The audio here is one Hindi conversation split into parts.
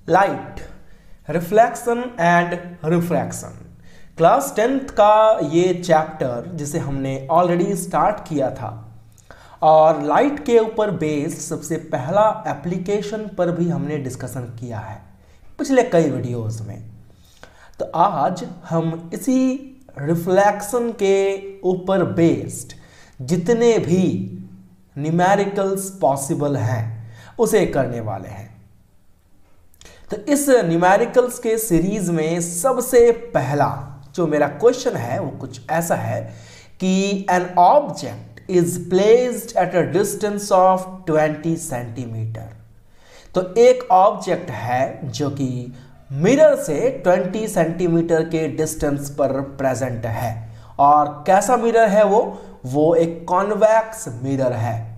Light, reflection and refraction. Class 10th का ये चैप्टर जिसे हमने ऑलरेडी स्टार्ट किया था और लाइट के ऊपर बेस्ड सबसे पहला एप्लीकेशन पर भी हमने डिस्कशन किया है पिछले कई वीडियोस में। तो आज हम इसी रिफ्लेक्शन के ऊपर बेस्ड जितने भी न्यूमेरिकल्स पॉसिबल हैं उसे करने वाले हैं। तो इस न्यूमेरिकल्स के सीरीज में सबसे पहला जो मेरा क्वेश्चन है वो कुछ ऐसा है कि an object is placed at a distance of 20 centimetre. तो एक ऑब्जेक्ट है जो कि मिरर से 20 सेंटीमीटर के डिस्टेंस पर प्रेजेंट है। और कैसा मिरर है वो एक कॉन्वेक्स मिरर है।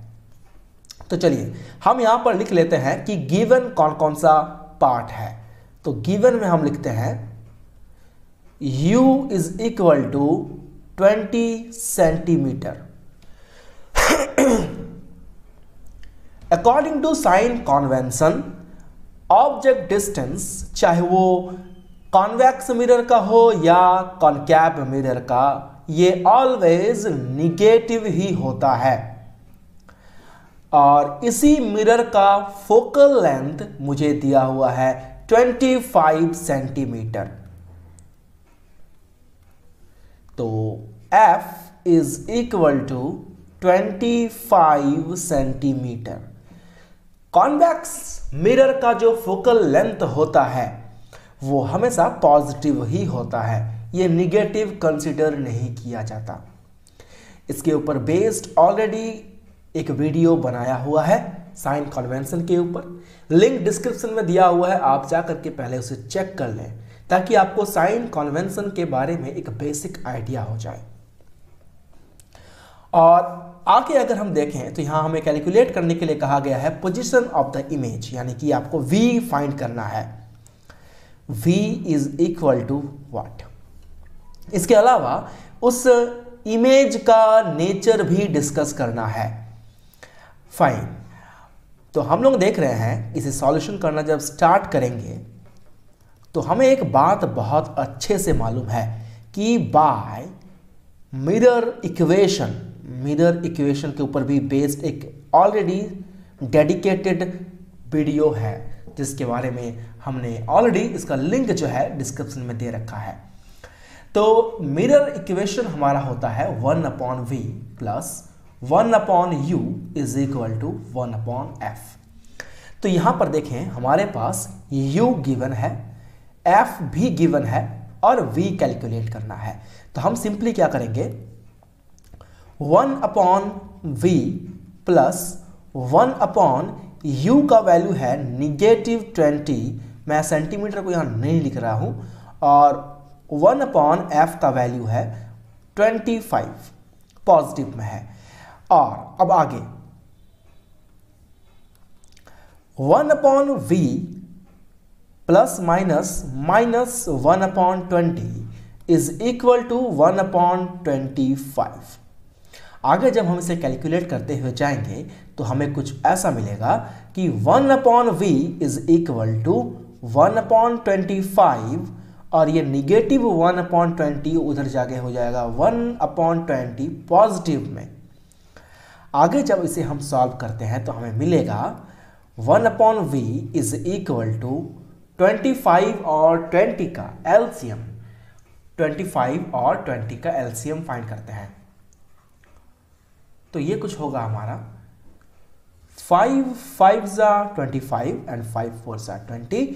तो चलिए हम यहां पर लिख लेते हैं कि गिवन कौन कौन सा पार्ट है। तो गिवन में हम लिखते हैं u is equal to 20 centimetre. According to sign convention object distance, चाहे वो कॉन्वेक्स मिरर का हो या कॉनकैव मिरर का, ये ऑलवेज निगेटिव ही होता है। और इसी मिरर का फोकल लेंथ मुझे दिया हुआ है 25 सेंटीमीटर। तो f is equal to 25 centimetre. Convex mirror का जो फोकल लेंथ होता है वो हमेशा पॉजिटिव ही होता है, ये निगेटिव कंसीडर नहीं किया जाता। इसके ऊपर बेस्ड ऑलरेडी एक वीडियो बनाया हुआ है साइन कन्वेंशन के ऊपर, लिंक डिस्क्रिप्शन में दिया हुआ है, आप जा करके पहले उसे चेक कर लें ताकि आपको साइन कन्वेंशन के बारे में एक बेसिक आइडिया हो जाए। और आगे अगर हम देखें तो यहां हमें कैलकुलेट करने के लिए कहा गया है पोजीशन ऑफ द इमेज, यानी कि आपको v फाइंड करना है। v is equal to what. इसके अलावा उस इमेज का नेचर भी डिस्कस करना है। फाइन, तो हम लोग देख रहे हैं इसे सॉल्यूशन करना जब स्टार्ट करेंगे तो हमें एक बात बहुत अच्छे से मालूम है कि बाय मिरर इक्वेशन के ऊपर भी बेस्ड एक ऑलरेडी डेडिकेटेड वीडियो है जिसके बारे में हमने ऑलरेडी इसका लिंक जो है डिस्क्रिप्शन में दे रखा है। तो मिरर इक्वेशन हमारा होता है 1/v plus 1/u is equal to 1/f। तो यहां पर देखें हमारे पास u गिवन है, f भी गिवन है और v कैलकुलेट करना है। तो हम सिंपली क्या करेंगे, 1/v प्लस 1/u का वैल्यू है -20, मैं सेंटीमीटर को यहां नहीं लिख रहा हूं, और 1/f का वैल्यू है 25, पॉजिटिव में है। और अब आगे 1/v plus minus -1/20 is equal to 1/25। आगे जब हम इसे कैलकुलेट करते हुए जाएंगे तो हमें कुछ ऐसा मिलेगा कि 1/v इज इक्वल टू 1/25 और ये निगेटिव 1/20 उधर जाके हो जाएगा 1/20 पॉजिटिव में। आगे जब इसे हम सॉल्व करते हैं तो हमें मिलेगा 1/v इज इक्वल टू 25 और 20 का एलसीएम, 25 और 20 का एलसीएम फाइंड करते हैं। तो ये कुछ होगा हमारा 5 5 25 एंड 5 4 20,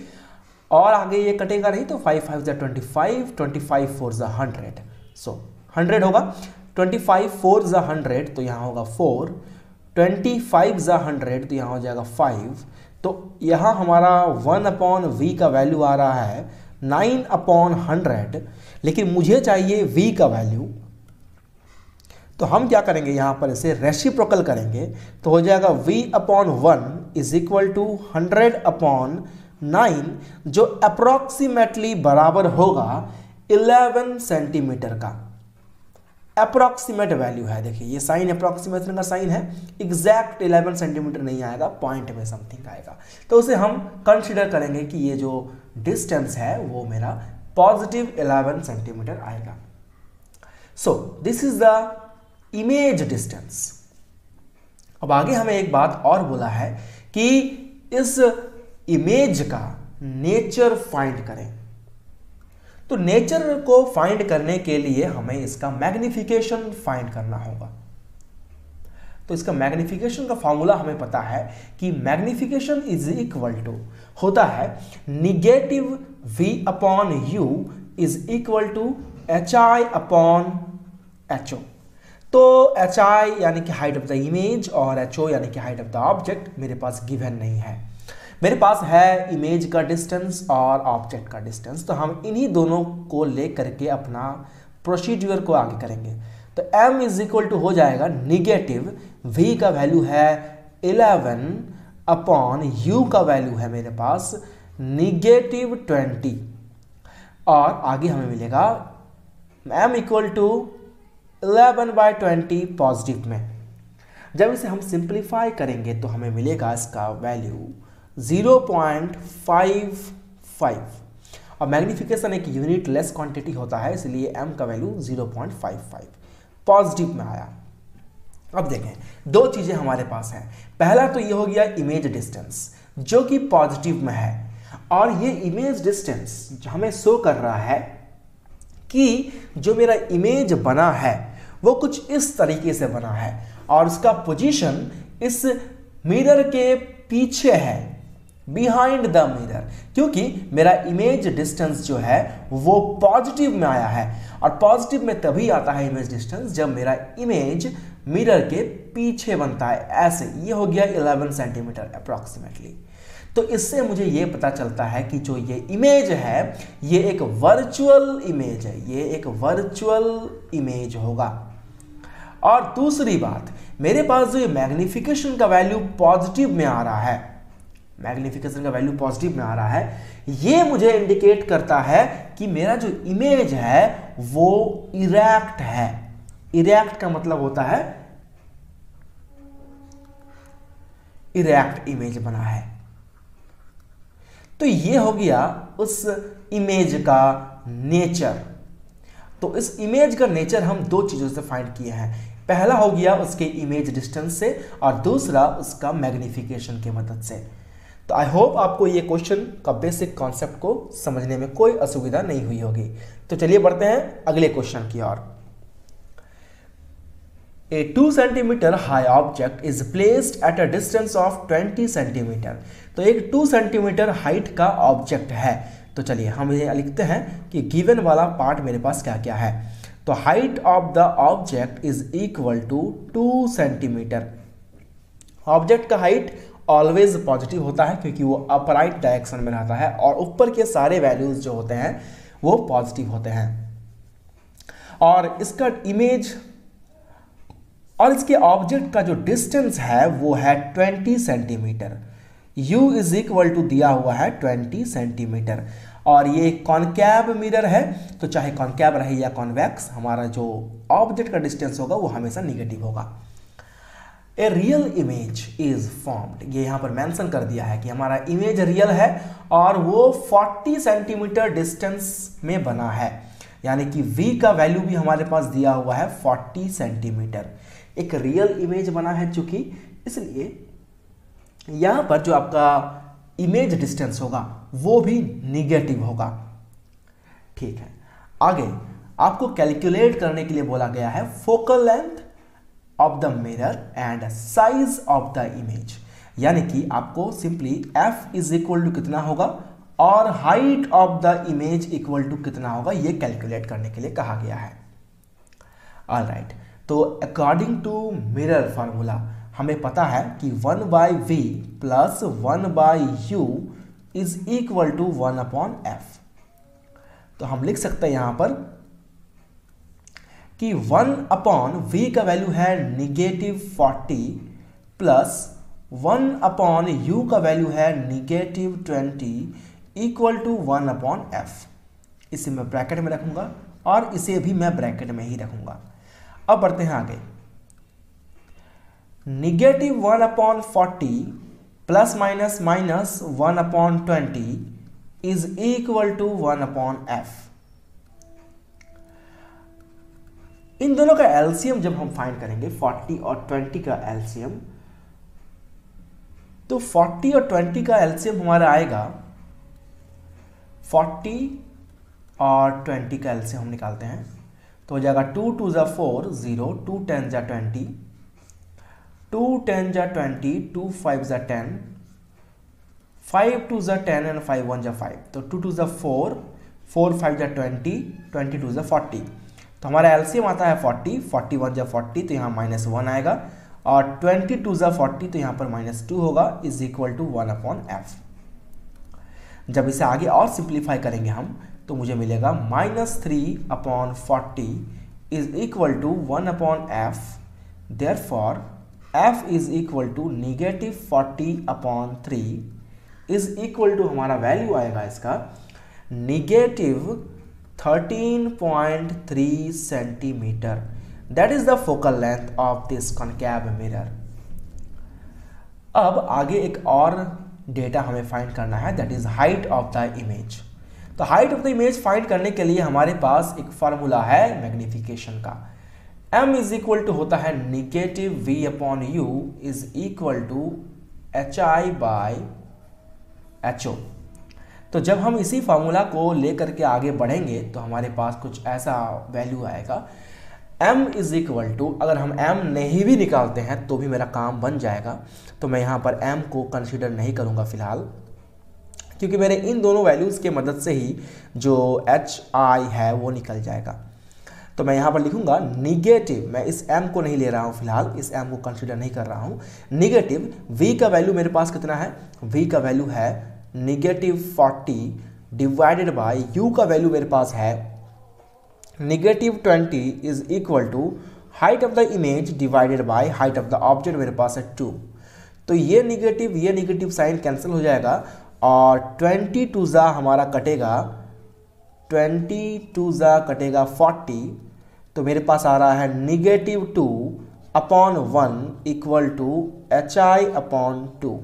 और आगे ये कटेगा नहीं तो 5 5 25, 25 4 100, सो 100 होगा। 25 4 100 तो यहाँ होगा 4, 25 100 तो यहाँ हो जाएगा 5। तो यहाँ हमारा 1/v का वैल्यू आ रहा है 9/100, लेकिन मुझे चाहिए v का वैल्यू। तो हम क्या करेंगे, यहाँ पर इसे रेसिप्रोकल करेंगे तो हो जाएगा v/1 इज इक्वल टू 100/9, जो अप्रोक्सीमेटली बराबर होगा 11 सेंटीमीटर का। अप्रॉक्सीमेट वैल्यू है। देखिए ये साइन अप्रॉक्सीमेशन का साइन है, एग्जैक्ट 11 सेंटीमीटर नहीं आएगा, पॉइंट में समथिंग आएगा, तो उसे हम कंसीडर करेंगे कि ये जो डिस्टेंस है वो मेरा पॉजिटिव 11 सेंटीमीटर आएगा। So this is the image distance. अब आगे हमें एक बात और बोला है कि इस इमेज का नेचर फाइंड करें। तो नेचर को फाइंड करने के लिए हमें इसका मैग्निफिकेशन फाइंड करना होगा। तो इसका मैग्निफिकेशन का फॉर्मूला हमें पता है कि मैग्निफिकेशन इज इक्वल टू होता है negative v upon u is equal to hi upon ho। तो hi यानी कि हाइट ऑफ द इमेज और ho यानी कि हाइट ऑफ द ऑब्जेक्ट मेरे पास गिवन नहीं है। मेरे पास है इमेज का डिस्टेंस और ऑब्जेक्ट का डिस्टेंस, तो हम इन्हीं दोनों को लेकर के अपना प्रोसीड्यूर को आगे करेंगे। तो m इज इक्वल टू हो जाएगा निगेटिव v का वैल्यू है 11 अपॉन u का वैल्यू है मेरे पास निगेटिव 20, और आगे हमें मिलेगा m इक्वल टू 11/20 पॉजिटिव में। जब इसे हम सिंप्लीफाई करेंगे तो हमें मिलेगा इसका वैल्यू 0.55, और मैग्निफिकेशन एक यूनिट लेस क्वांटिटी होता है, इसलिए m का वैल्यू 0.55 पॉजिटिव में आया। अब देखें दो चीजें हमारे पास हैं। पहला तो ये हो गया इमेज डिस्टेंस जो कि पॉजिटिव में है, और ये इमेज डिस्टेंस हमें शो कर रहा है कि जो मेरा इमेज बना है वो कुछ इस तरीके से बना है, और उसका पोजीशन इस मिरर के पीछे है, बिहाइंड द मिरर, क्योंकि मेरा इमेज डिस्टेंस जो है वो पॉजिटिव में आया है, और पॉजिटिव में तभी आता है इमेज डिस्टेंस जब मेरा इमेज मिरर के पीछे बनता है। ऐसे ये हो गया 11 सेंटीमीटर अप्रॉक्सीमेटली। तो इससे मुझे ये पता चलता है कि जो ये इमेज है ये एक वर्चुअल इमेज है, ये एक वर्चुअल इमेज होगा। और दूसरी बात, मेरे पास जो ये मैग्निफिकेशन का वैल्यू पॉजिटिव में आ रहा है, मैग्निफिकेशन का वैल्यू पॉजिटिव में आ रहा है, ये मुझे इंडिकेट करता है कि मेरा जो इमेज है वो इरेक्ट है। इरेक्ट का मतलब होता है इरेक्ट इमेज बना है। तो ये हो गया उस इमेज का नेचर। तो इस इमेज का नेचर हम दो चीजों से फाइंड किए हैं। पहला हो गया उसके इमेज डिस्टेंस से, और दूसरा उसका मैग्निफिकेशन की मदद से। तो आई होप आपको ये क्वेश्चन का बेसिक कॉन्सेप्ट को समझने में कोई असुविधा नहीं हुई होगी। तो चलिए बढ़ते हैं अगले क्वेश्चन की ओर। A 2 centimeter high object is placed at a distance of 20 centimeter। तो एक 2 सेंटीमीटर हाइट का ऑब्जेक्ट है। तो चलिए हम ये लिखते हैं कि गिवन वाला पार्ट मेरे पास क्या क्या है। तो height of the object is equal to 2 centimetre. Object का हाइट ऑलवेज पॉजिटिव होता है क्योंकि वो अपराइट डायरेक्शन में रहता है, और ऊपर के सारे वैल्यूज जो होते हैं वो पॉजिटिव होते हैं। और इसका इमेज और इसके ऑब्जेक्ट का जो डिस्टेंस है वो है 20 centimetre. u is equal to दिया हुआ है 20 सेंटीमीटर, और ये कॉनकैव मिरर है, तो चाहे कॉनकैव रहे या कॉन्वेक्स, हमारा जो ऑब्जेक्ट का डिस्टेंस होगा वो हमेशा निगेटिव होगा। A real image is formed, ये यहाँ पर मेंशन कर दिया है कि हमारा इमेज रियल है और वो 40 सेंटीमीटर डिस्टेंस में बना है, यानी कि v का वैल्यू भी हमारे पास दिया हुआ है 40 सेंटीमीटर। एक रियल इमेज बना है चूंकि, इसलिए यहां पर जो आपका इमेज डिस्टेंस होगा वो भी निगेटिव होगा। ठीक है, आगे आपको कैलकुलेट करने के लिए बोला गया है focal length of the mirror and size of the image, यानी कि आपको simply f is equal to कितना होगा और height of the image equal to कितना होगा, ये कैलकुलेट करने के लिए कहा गया है। ऑलराइट, तो अकॉर्डिंग टू मिरर फार्मूला हमें पता है कि 1/v plus 1/u is equal to 1/f। तो हम लिख सकते हैं यहां पर कि 1/v का वैल्यू है -40 प्लस 1/u का वैल्यू है -20 इक्वल टू 1/f। इसे मैं ब्रैकेट में रखूंगा और इसे भी मैं ब्रैकेट में ही रखूंगा। अब बढ़ते हैं आगे। -1/40 plus minus minus 1/20 is equal to 1/f। इन दोनों का एलसीएम जब हम फाइंड करेंगे, 40 और 20 का एलसीएम, तो 40 और 20 का एलसीएम हमारा आएगा, 40 और 20 का एलसीएम हम निकालते हैं तो हो जाएगा 2 2 ज़ा 4 0, 2 10 ज़ा 20, 2 10 ज़ा 20, 2 5 ज़ा 10, 5 2 ज़ा 10 एंड 5 1 ज़ा 5, तो 2 2 ज़ा 4, 4 5 ज़ा 20, 22 ज़ा 40। तो हमारा एलसीएम आता है 40, 41 ज़ा 40 तो यहाँ -1 आएगा, और 22 ज़ा 40 तो यहाँ पर -2 होगा, इज इक्वल टू 1/f। जब इसे आगे और सिंप्लीफाई करेंगे हम तो मुझे मिलेगा -3/40 is equal to 1/f। Therefore f is equal to -40/3 is equal to, हमारा वैल्यू आएगा इसका -13.3 centimetre. That is the focal length of this concave mirror. अब आगे एक और डेटा हमें फाइंड करना है, that is height of the image. तो height of the image find करने के लिए हमारे पास एक फार्मूला है मैग्निफिकेशन का। m इज इक्वल टू होता है -v/u is equal to hi/ho। तो जब हम इसी फार्मूला को लेकर के आगे बढ़ेंगे तो हमारे पास कुछ ऐसा वैल्यू आएगा, m इज इक्वल टू, अगर हम m नहीं भी निकालते हैं तो भी मेरा काम बन जाएगा, तो मैं यहाँ पर m को कंसीडर नहीं करूँगा फिलहाल, क्योंकि मेरे इन दोनों वैल्यूज़ के मदद से ही जो hi है वो निकल जाएगा। तो मैं यहाँ पर लिखूँगा निगेटिव, मैं इस m को नहीं ले रहा हूँ फिलहाल, इस m को कंसीडर नहीं कर रहा हूँ, निगेटिव v का वैल्यू मेरे पास कितना है, v का वैल्यू है -40 डिवाइडेड बाय u का वैल्यू मेरे पास है -20 is equal to height of the image divided by height of the object, मेरे पास है 2। तो ये निगेटिव साइन कैंसिल हो जाएगा, और 22 ज़ा हमारा कटेगा, 22 ज़ा कटेगा 40, तो मेरे पास आ रहा है -2/1 इक्वल टू hi/2।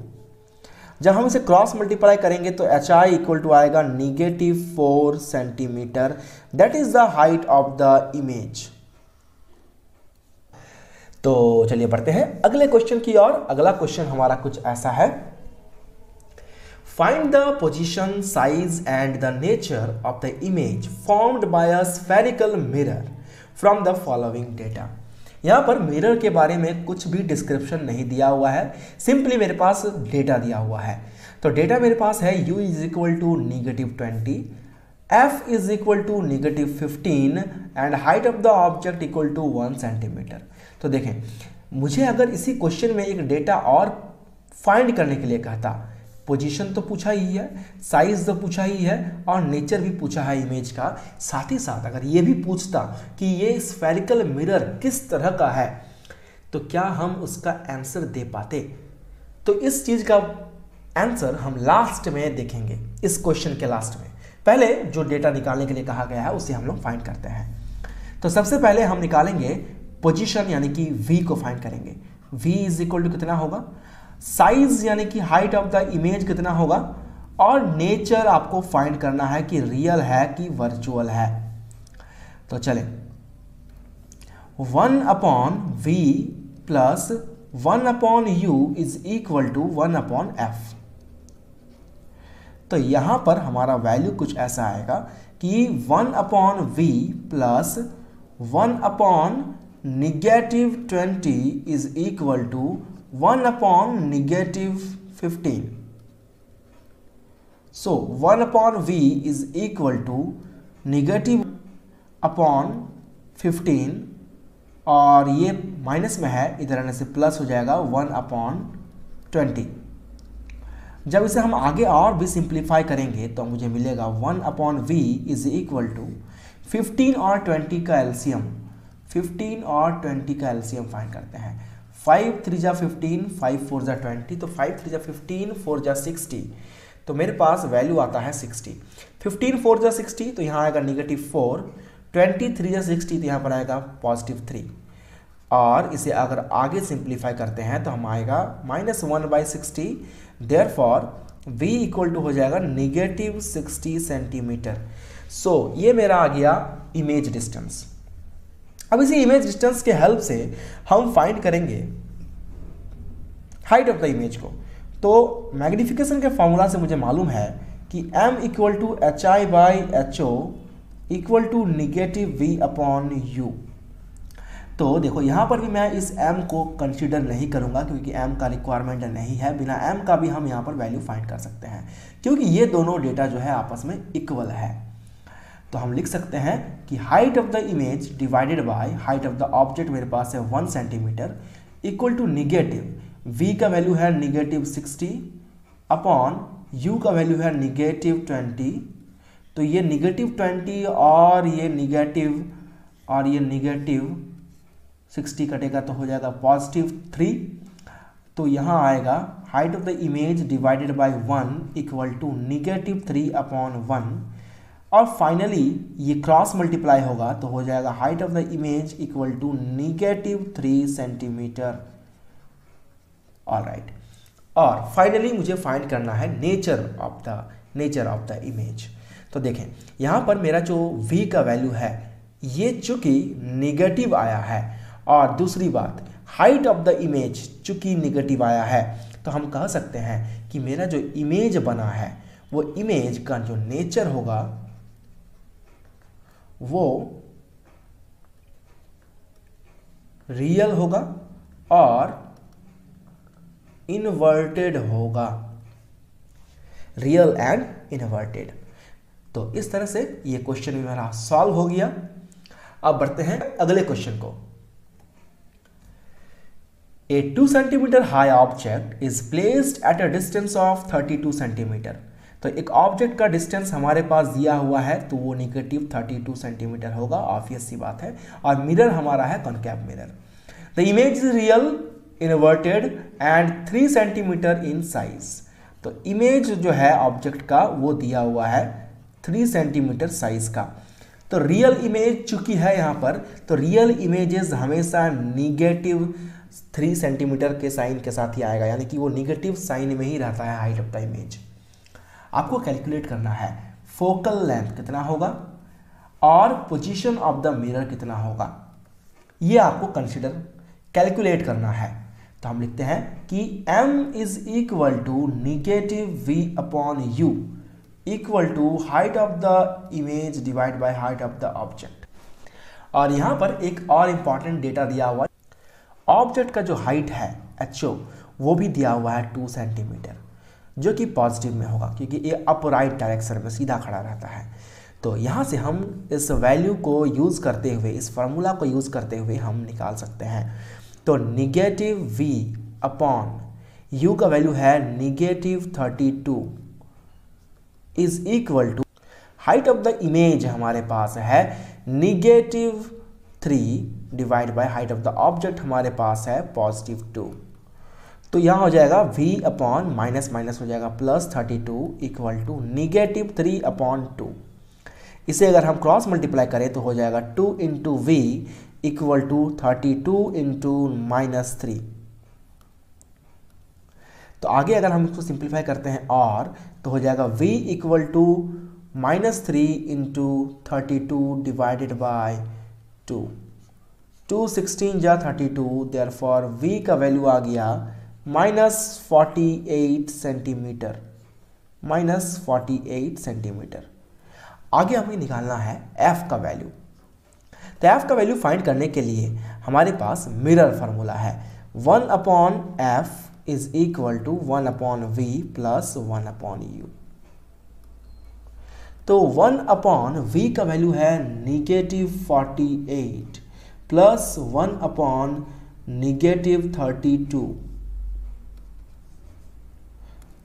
जब हम इसे क्रॉस मल्टीप्लाई करेंगे तो hi इक्वल टू आएगा -4 centimetre. That is the height of the image. तो चलिए बढ़ते हैं अगले क्वेश्चन की ओर। अगला क्वेश्चन हमारा कुछ ऐसा है, find the position, size and the nature of the image formed by a spherical mirror from the following data. यहाँ पर मिरर के बारे में कुछ भी डिस्क्रिप्शन नहीं दिया हुआ है, सिंपली मेरे पास डेटा दिया हुआ है। तो डेटा मेरे पास है u is equal to -20, f is equal to -15 and height of the object equal to 1 centimetre. तो देखें, मुझे अगर इसी क्वेश्चन में एक डेटा और फाइंड करने के लिए कहता, पोजीशन तो पूछा ही है, साइज तो पूछा ही है, और नेचर भी पूछा है इमेज का, साथ ही साथ अगर ये भी पूछता कि ये स्फेरिकल मिरर किस तरह का है, तो क्या हम उसका आंसर दे पाते। तो इस चीज़ का आंसर हम लास्ट में देखेंगे, इस क्वेश्चन के लास्ट में। पहले जो डेटा निकालने के लिए कहा गया है उसे हम लोग फाइंड करते हैं। तो सबसे पहले हम निकालेंगे पोजीशन यानी कि v को फाइंड करेंगे। v इज इक्वल टू कितना होगा, साइज यानी कि हाइट ऑफ द इमेज कितना होगा, और नेचर आपको फाइंड करना है कि रियल है कि वर्चुअल है। तो चलें, 1/v plus 1/u is equal to 1/f। तो यहां पर हमारा वैल्यू कुछ ऐसा आएगा कि 1/v plus 1/-20 is equal to 1/-15। So 1/v is equal to -15, और ये माइनस में है, इधर आने से प्लस हो जाएगा 1/20। जब इसे हम आगे और भी सिंप्लीफाई करेंगे तो मुझे मिलेगा 1/v इज इक्वल टू 15 और 20 का एलसीएम, 15 और 20 का एलसीएम फाइंड करते हैं। 5 3 जा 15, 5 4 जा 20, तो 5 3 जा 15, 4 जा 60, तो मेरे पास वैल्यू आता है 60। 15 4 जा 60, तो यहाँ आएगा -4, 20 3 जा 60, तो यहाँ पर आएगा +3। और इसे अगर आगे सिंप्लीफाई करते हैं तो हम आएगा -1/60, देयरफॉर v इक्वल टू हो जाएगा -60 सेंटीमीटर। सो ये मेरा आ गया इमेज डिस्टेंस। अब इसी इमेज डिस्टेंस के हेल्प से हम फाइंड करेंगे हाइट ऑफ द इमेज को। तो मैग्निफिकेशन के फॉर्मूला से मुझे मालूम है कि m equal to HI/HO equal to -v/u। तो देखो यहाँ पर भी मैं इस m को कंसीडर नहीं करूँगा क्योंकि m का रिक्वायरमेंट नहीं है, बिना m का भी हम यहाँ पर वैल्यू फाइंड कर सकते हैं क्योंकि ये दोनों डेटा जो है आपस में इक्वल है। तो हम लिख सकते हैं कि height of the image divided by height of the object, मेरे पास है 1 centimetre, equal to negative v का वैल्यू है -60 अपॉन u का वैल्यू है -20। तो ये -20 और ये नेगेटिव 60 कटेगा तो हो जाएगा +3। तो यहाँ आएगा height of the image divided by 1 equal to -3/1 और फाइनली ये क्रॉस मल्टीप्लाई होगा तो हो जाएगा height of the image equal to -3 centimetre. Alright, और फाइनली मुझे फाइंड करना है नेचर ऑफ द इमेज। तो देखें यहाँ पर मेरा जो v का वैल्यू है ये चूंकि निगेटिव आया है और दूसरी बात हाइट ऑफ द इमेज चूंकि निगेटिव आया है तो हम कह सकते हैं कि मेरा जो इमेज बना है वो इमेज का जो नेचर होगा वो रियल होगा और इन्वर्टेड होगा, रियल एंड इन्वर्टेड। तो इस तरह से ये क्वेश्चन भी मेरा सॉल्व हो गया। अब बढ़ते हैं अगले क्वेश्चन को। A 2 cm high object is placed at a distance of 32 cm। तो एक ऑब्जेक्ट का डिस्टेंस हमारे पास दिया हुआ है तो वो -32 सेंटीमीटर होगा, ऑब्वियस सी बात है, और मिरर हमारा है concave mirror. The image is real, inverted and 3 centimetre in size. तो इमेज जो है ऑब्जेक्ट का वो दिया हुआ है 3 सेंटीमीटर साइज का। तो रियल इमेज चूंकि है यहाँ पर, तो रियल इमेजेस हमेशा -3 सेंटीमीटर के साइन के साथ ही आएगा, यानी कि वो निगेटिव साइन में ही रहता है हाइट ऑफ द इमेज। आपको कैलकुलेट करना है फोकल लेंथ कितना होगा और पोजीशन ऑफ द मिरर कितना होगा, ये आपको कैलकुलेट करना है। तो हम लिखते हैं कि m is equal to -v/u equal to height of the image divide by height of the object. और यहां पर एक और इंपॉर्टेंट डेटा दिया हुआ है, ऑब्जेक्ट का जो हाइट है HO वो भी दिया हुआ है 2 सेंटीमीटर, जो कि पॉजिटिव में होगा क्योंकि ये अपराइट डायरेक्शन में सीधा खड़ा रहता है। तो यहाँ से हम इस वैल्यू को यूज़ करते हुए, इस फार्मूला को यूज़ करते हुए हम निकाल सकते हैं। तो -v/u का वैल्यू है -32 is equal to height of the image हमारे पास है -3 divide by height of the object हमारे पास है +2। तो यहाँ हो जाएगा v/- हो जाएगा +32 इक्वल टू -3/2। इसे अगर हम क्रॉस मल्टीप्लाई करें तो हो जाएगा 2 × v इक्वल टू 32 × -3। तो आगे अगर हम इसको सिंप्लीफाई करते हैं और तो हो जाएगा v equal to -3 × 32 divided by 2। 2 16 जा 32, देयरफॉर v का वैल्यू आ गया -48 सेंटीमीटर, -48 सेंटीमीटर। आगे हमें निकालना है f का वैल्यू। तो f का वैल्यू फाइंड करने के लिए हमारे पास मिरर फार्मूला है, 1/f is equal to 1/v plus 1/u। तो 1/v का वैल्यू है -48 प्लस 1/32।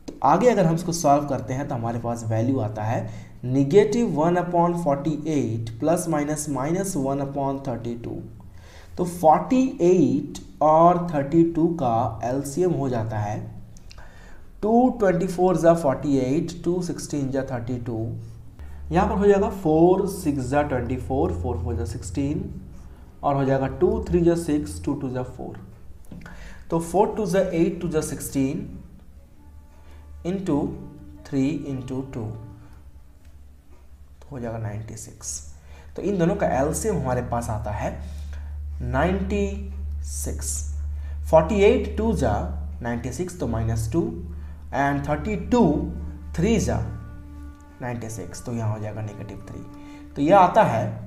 तो आगे अगर हम इसको सॉल्व करते हैं तो हमारे पास वैल्यू आता है -1/48 प्लस -1/32। तो 48 और 32 का एलसीएम हो जाता है 2 24 जा 48, 2 16 जा 32, यहाँ पर हो जाएगा 4 6 जा 24, 4 4 जा 16 और हो जाएगा 2 3 जा 6, 2 2 जा 4, तो 4 2 जा 8, 2 जा 16 इंटू 3 इंटू 2 हो जाएगा 96। तो इन दोनों का एलसीएम हमारे पास आता है 96। 48 2 जा 96 तो -2 एंड 32 3 जा 96 तो यहाँ हो जाएगा -3। तो यह आता है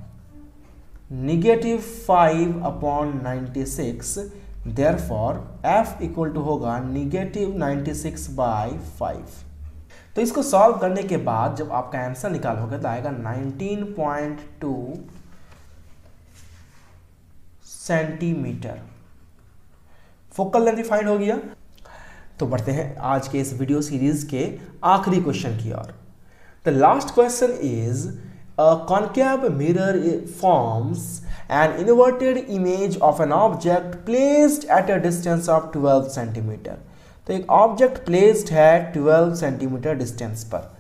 -5/96। देयरफॉर f इक्वल टू होगा -96/5। तो इसको सॉल्व करने के बाद जब आपका आंसर निकालोगे तो आएगा 19.2 सेंटीमीटर। फोकल लेंथ फाइंड हो गया। तो बढ़ते हैं आज के इस वीडियो सीरीज के आखिरी क्वेश्चन की ओर। The last question is a concave mirror forms an inverted image of an object placed at a distance of 12 centimeter। तो एक ऑब्जेक्ट प्लेस्ड है 12 सेंटीमीटर डिस्टेंस पर।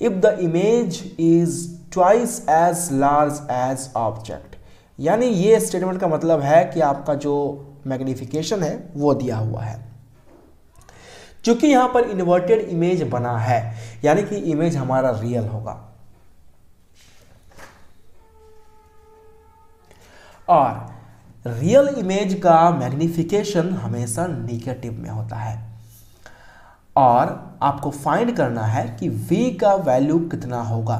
If the image is twice as large as object, यानी ये स्टेटमेंट का मतलब है कि आपका जो मैग्निफिकेशन है वो दिया हुआ है। चूंकि यहां पर इन्वर्टेड इमेज बना है यानी कि इमेज हमारा रियल होगा, और रियल इमेज का मैग्निफिकेशन हमेशा नेगेटिव में होता है, और आपको फाइंड करना है कि v का वैल्यू कितना होगा।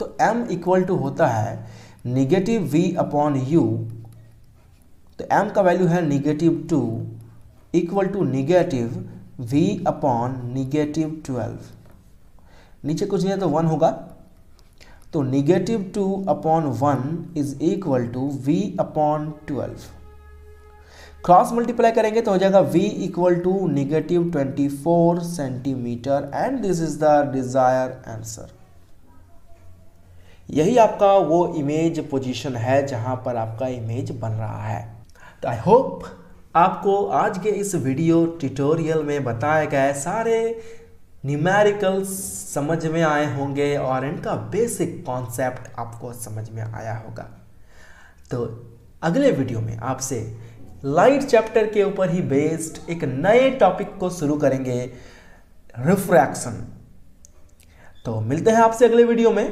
तो m इक्वल टू होता है -v/u। तो m का वैल्यू है -2 इक्वल टू -v/-12। नीचे कुछ नहीं है तो 1 होगा, तो -2/1 is equal to v/12। Cross multiply करेंगे तो हो जाएगा v equal to -24 centimetre and this is the desire answer. यही आपका वो इमेज पोजीशन है जहां पर आपका इमेज बन रहा है। तो आई होप आपको आज के इस वीडियो ट्यूटोरियल में बताए गए सारे न्यूमेरिकल्स समझ में आए होंगे और इनका बेसिक कॉन्सेप्ट आपको समझ में आया होगा। तो अगले वीडियो में आपसे लाइट चैप्टर के ऊपर ही बेस्ड एक नए टॉपिक को शुरू करेंगे, रिफ्रैक्शन। तो मिलते हैं आपसे अगले वीडियो में,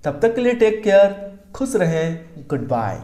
तब तक के लिए टेक केयर, खुश रहें, गुड बाय।